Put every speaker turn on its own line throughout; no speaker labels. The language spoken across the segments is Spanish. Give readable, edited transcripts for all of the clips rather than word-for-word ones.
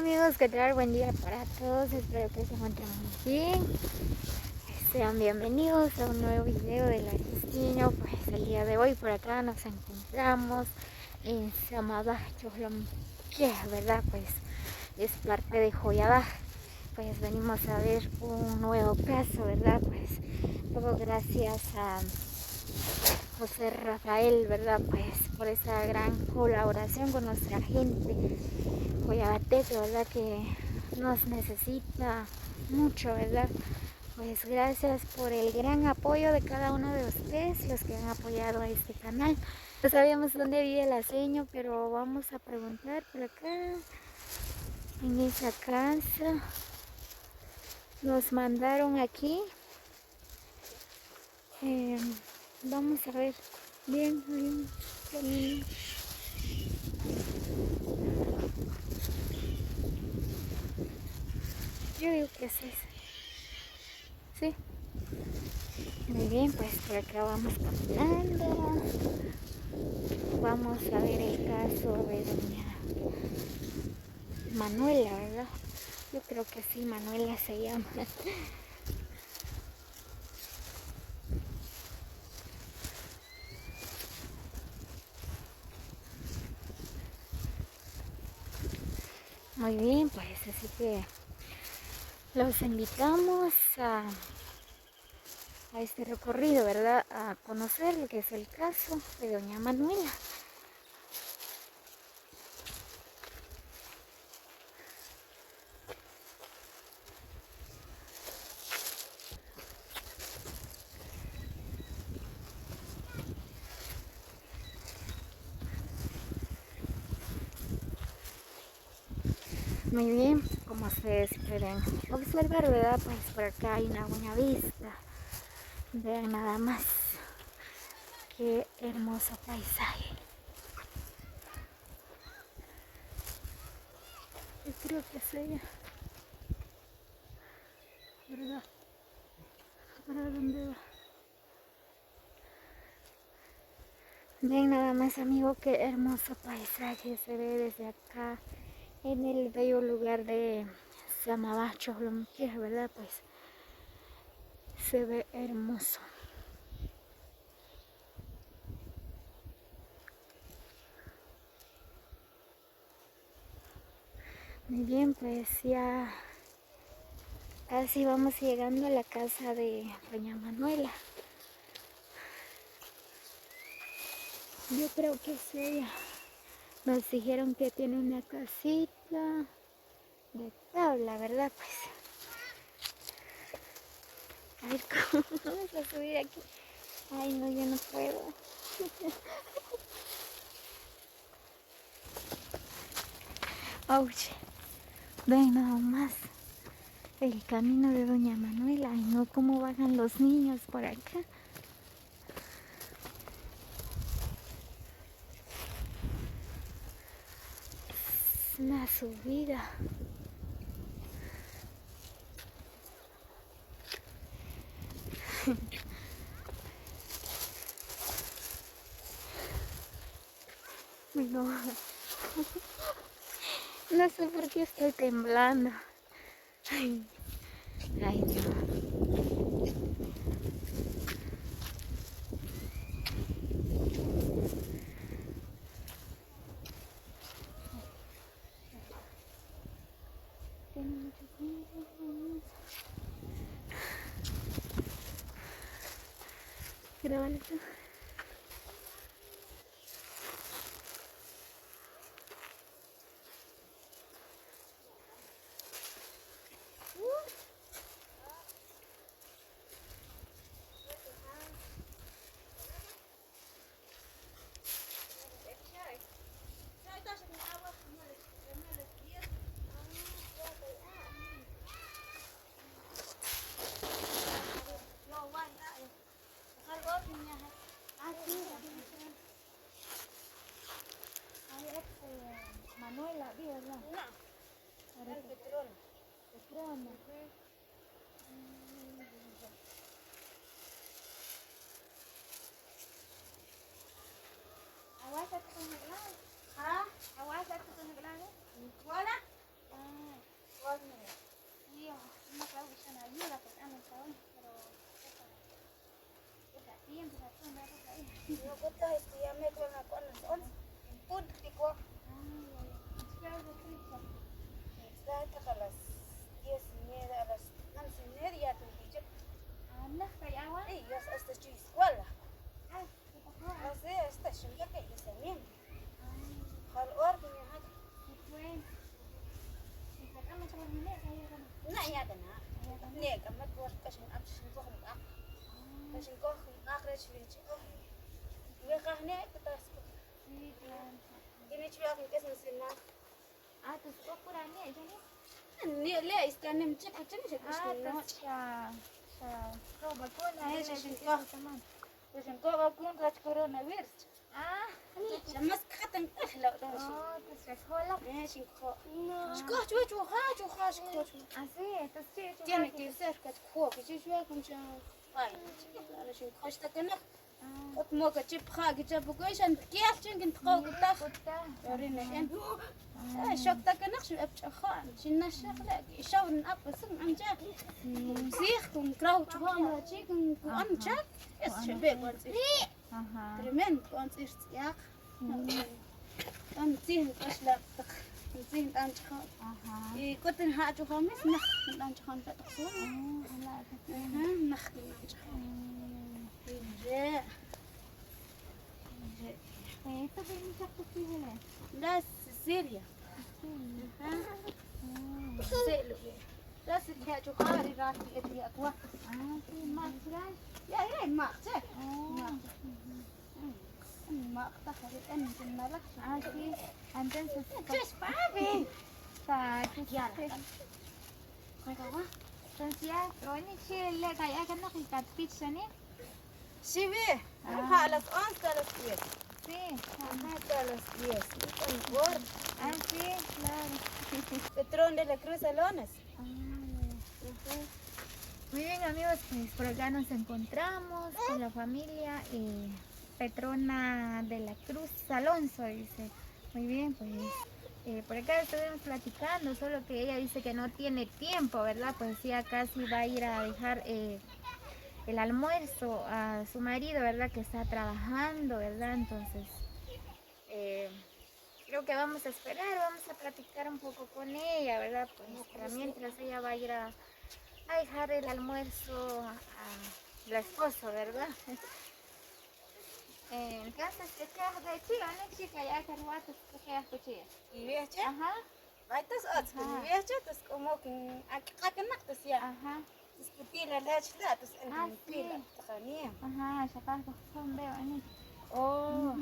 amigos, ¿qué tal? Buen día para todos, espero que se encuentren muy bien. Sean bienvenidos a un nuevo video de la Destino. Pues el día de hoy por acá nos encontramos en Samabá, que verdad, pues es parte de Joyabá. Pues venimos a ver un nuevo caso, verdad, pues todo gracias a José Rafael, verdad, pues por esa gran colaboración con nuestra gente Joyabateca, verdad que nos necesita mucho, verdad. Pues gracias por el gran apoyo de cada uno de ustedes, los que han apoyado a este canal. No sabíamos dónde vive la seño, pero vamos a preguntar por acá, en esa casa. Nos mandaron aquí. Vamos a ver. Bien, bien, bien. Yo digo que es ese. Sí. Muy bien, pues por acá vamos caminando. Vamos a ver el caso de doña Manuela, ¿verdad? Yo creo que sí, Manuela se llama. Muy bien, pues así que los invitamos a este recorrido, ¿verdad? A conocer lo que es el caso de doña Manuela. Muy bien, como ustedes pueden observar, ¿verdad? Pues por acá hay una buena vista. Vean nada más qué hermoso paisaje. Yo creo que es ella, ¿verdad? ¿Para dónde va? Ven nada más, amigo, qué hermoso paisaje se ve desde acá en el bello lugar de Samabacho, ¿verdad? Pues se ve hermoso. Muy bien, pues ya casi vamos llegando a la casa de doña Manuela. Yo creo que es ella. Nos dijeron que tiene una casita de tabla, ¿verdad? Pues a ver cómo vamos a subir aquí. Ay, no, yo no puedo. Ouch. Ven nada más el camino de doña Manuela. Ay, no, cómo bajan los niños por acá. Es una subida. No, no sé por qué estoy temblando. Ay, ay, no. Tiene muchos niños. Grábalo tú. Manuela, ¿verdad? No, el petróleo. Petróleo. Aguanta con el grano. ¿Ah? Aguanta con el grano. ¿Hola?
No puedo estudiarme con las 11. En punto, digo. Está a las 10:30, a las 11:30 te dije. Y yo hasta estoy escuela. Así, hasta yo ya que hice bien. Al orden, no, ya que nada. Nega, me puedo casi absent por un app. Casi cojo un agres vinci. We gaan niet betasken. Je niet wel een keer zien na.
tus pokurane, jani?
Nee, le is dan hem check check check.
tus roba kuna,
Nee,
ene
ze
jiki
zijn
taman.
dus een kop op kun dat coronavirus. Ze mas katan kahla dan.
Tus hola.
Nee, sin ko. Scott, wat
Así, tus chicho.
tiene que ser que ko que si yo con ya. Ay, la sin ko está que no. Ot mo ka chip kha ki chap ko isan kial chingin tqo ta. Yorina en. شوك تاك نخشى أبتخان شنا الشغلة شاور نأب سن أنجاك سيخكم كراو تبغى راجيكم أنجاك إيش شباب وانسير ترمين وانسير سياق أنتين أشلا تخ أنتين أنجخان كنت نهاجو خامس نخ أنجخان تقصون نخ أنجخان جاء لا سيريا سيلو لا سيريا جو خاري راتي ادري اقوى
ما تراي.
يا ما اختك ما اختخري انت الملح
Así, entonces.
جيش بابي
Ya.
كويس
Entonces ya, hoy chile kaya kan nakikat pizza ni.
شبيه روح على 11
Sí.
a las 10 con gordo
Así, claro.
Petrón de la Cruz Salones.
Muy bien amigos, pues por acá nos encontramos con la familia Petrona de la Cruz Alonso, dice. Muy bien, pues por acá estuvimos platicando, solo que ella dice que no tiene tiempo, ¿verdad? Pues sí, acá sí va a ir a dejar el almuerzo a su marido, ¿verdad? Que está trabajando, ¿verdad? Entonces, creo que vamos a esperar, vamos a platicar un poco con ella, ¿verdad? Pues para mientras ella va a ir a dejar el almuerzo a la esposa, ¿verdad? Entonces, ¿qué quedas de chica? ¿No chica? Ya que ruatas, ¿qué quedas de chica?
Y ves ya,
Ajá,
vaitas otros, y ves ya, pues como que aquí nactas ya.
ajá,
Discutir la leche, pues en
Ah,
el pila,
sí.
tajanía.
ajá, ya pasa, son veo, ¿no?
Oh,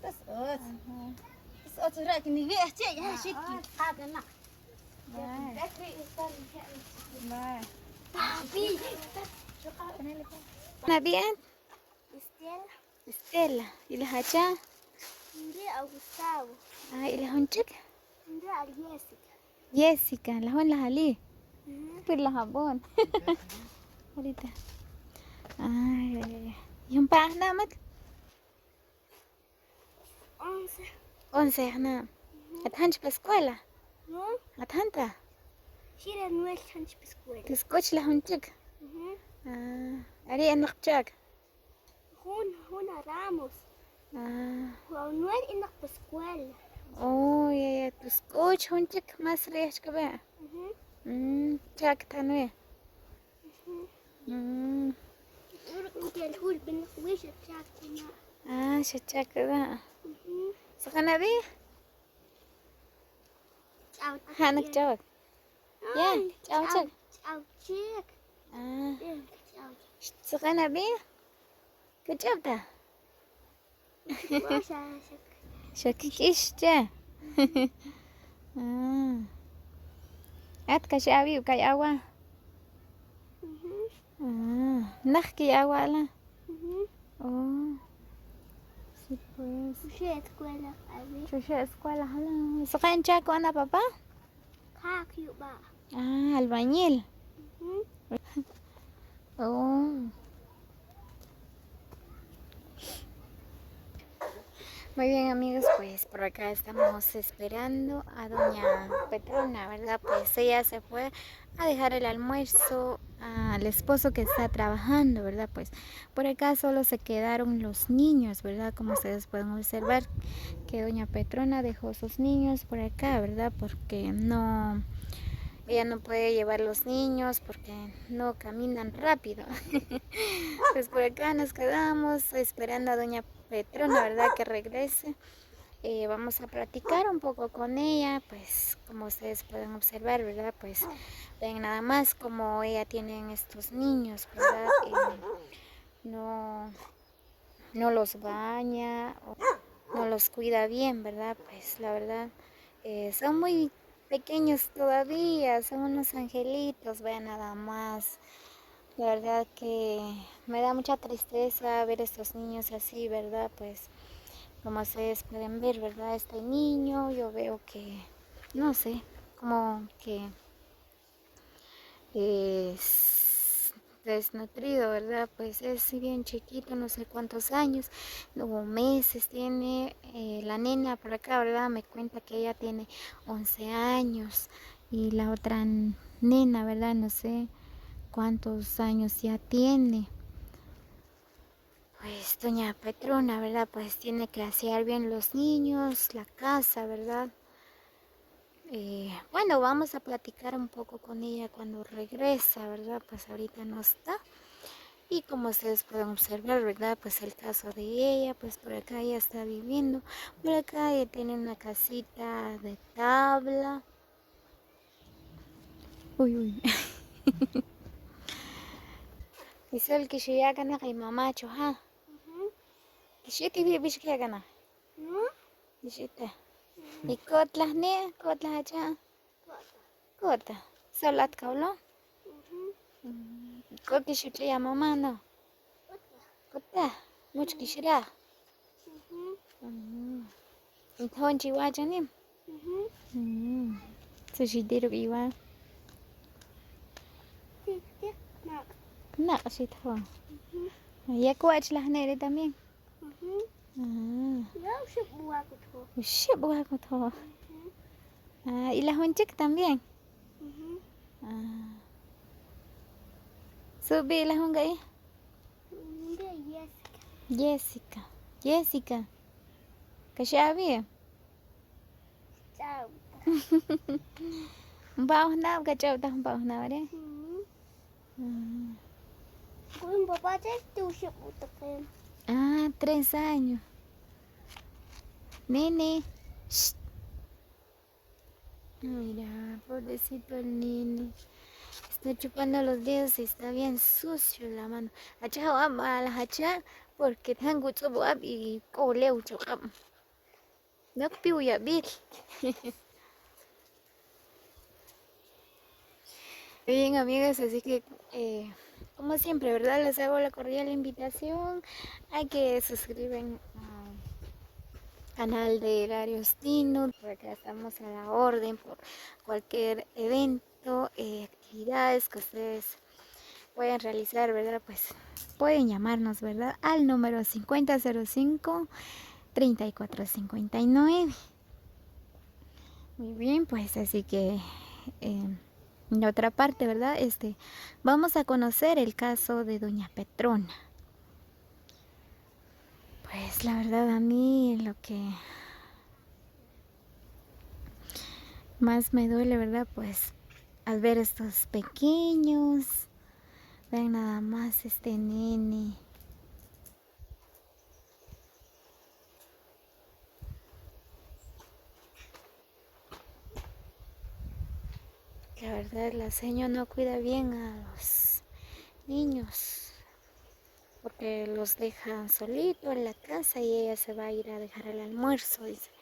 pues otros.
Ajá,
Pues otros ra que ni ves ya, ya
Ah,
chiqui,
otros.
caga nac.
vale,
Bakri están
vale.
Papi.
¿Está bien?
Estela,
Estela, ¿y la hacha?
ndi a Gustavo,
¿Y la honchik?
ndi a Jessica.
Jessica, la hon la halí. Pues la jabón. Ahorita. Ay. ¿Y un pa nada más?
11.
11 nada. ¿Athanch para escuela?
No,
¿Athanta?
Shira no es tan escuela.
¿Tiscoch la honchik? ¿Ari anak chak?
هنا راموس ونوال إنك بسكوال.
يا تسكوch honchik más ريش كبا. chak tanwe.
أنت الهول بالنقويش بتاعتنا.
شتشاك كذا. سخنا بيه؟ هانك جاوك. يا جاوك.
جاوك.
سخنا بيه؟ كجبته. شككيش جا. أتك شاوي وكاي أوا. نحكي أوا لا. Sí, pues. Yo escuela, hala. ¿Sokan chaco ana papá? Albañil. Muy bien amigos, pues por acá estamos esperando a doña Petrona, ¿verdad? Pues ella se fue a dejar el almuerzo al esposo que está trabajando, ¿verdad? Pues por acá solo se quedaron los niños, ¿verdad? Como ustedes pueden observar que doña Petrona dejó sus niños por acá, ¿verdad? Porque ella no puede llevar los niños porque no caminan rápido. Pues por acá nos quedamos esperando a doña Petrona, ¿verdad? Que regrese. Vamos a platicar un poco con ella, pues como ustedes pueden observar, ¿verdad? Pues ven nada más como ella tiene estos niños, ¿verdad? No, no los baña, o no los cuida bien, ¿verdad? Pues la verdad, son muy pequeños todavía, son unos angelitos, vean nada más. La verdad que me da mucha tristeza ver estos niños así, ¿verdad? Pues como ustedes pueden ver, ¿verdad? Este niño, yo veo que, no sé, como que es desnutrido, ¿verdad? Pues es bien chiquito, no sé cuántos años, no, meses tiene la nena por acá, ¿verdad? Me cuenta que ella tiene 11 años y la otra nena, ¿verdad? No sé cuántos años ya tiene. Pues doña Petrona, ¿verdad? Pues tiene que asear bien los niños, la casa, ¿verdad? Bueno, vamos a platicar un poco con ella cuando regresa, ¿verdad? Pues ahorita no está. Y como ustedes pueden observar, ¿verdad? Pues el caso de ella, pues por acá ella está viviendo. Por acá ella tiene una casita de tabla. Uy, uy. Y sol que se ya gana que mamacho, ¿ha? Que se te vi bish que gana. Dijiste. ¿Y cotlas ne? ¿Cotlas allá? Cota. ¿Salat cablo? ¿Cot que se te llama mamá no? Cota. Mucho que será. ¿Y thon chihuahua ni? So she did it igual. No, sí thon. ¿Y cuál las nere también? Shit, buah, thon. ¿Y las honchik también? Subí las hongai. Jessica. Jessica. ¿Qué ya había? Bao nào cái châu tao bao nào đấy. Ah, 3 años. Nene. Shh. Mira, pobrecito el nene. Está chupando los dedos y está bien sucio la mano. Acha va mal, acha, porque tengo tu ab y coleo chocam. No piu ya bil. Bien, amigas, así que como siempre, ¿verdad? Les hago la cordial invitación a que se suscriban al canal de Hilarios Tino. Por acá estamos a la orden por cualquier evento, actividades que ustedes pueden realizar, ¿verdad? Pues pueden llamarnos, ¿verdad? Al número 5005-3459. Muy bien, pues así que de otra parte, ¿verdad? Vamos a conocer el caso de doña Petrona. Pues la verdad a mí lo que más me duele, ¿verdad? Pues al ver estos pequeños, vean nada más este nene. La verdad la señora no cuida bien a los niños porque los deja solitos en la casa y ella se va a ir a dejar el almuerzo, dice.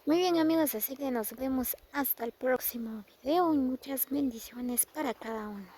Muy bien amigos, así que nos vemos hasta el próximo video y muchas bendiciones para cada uno.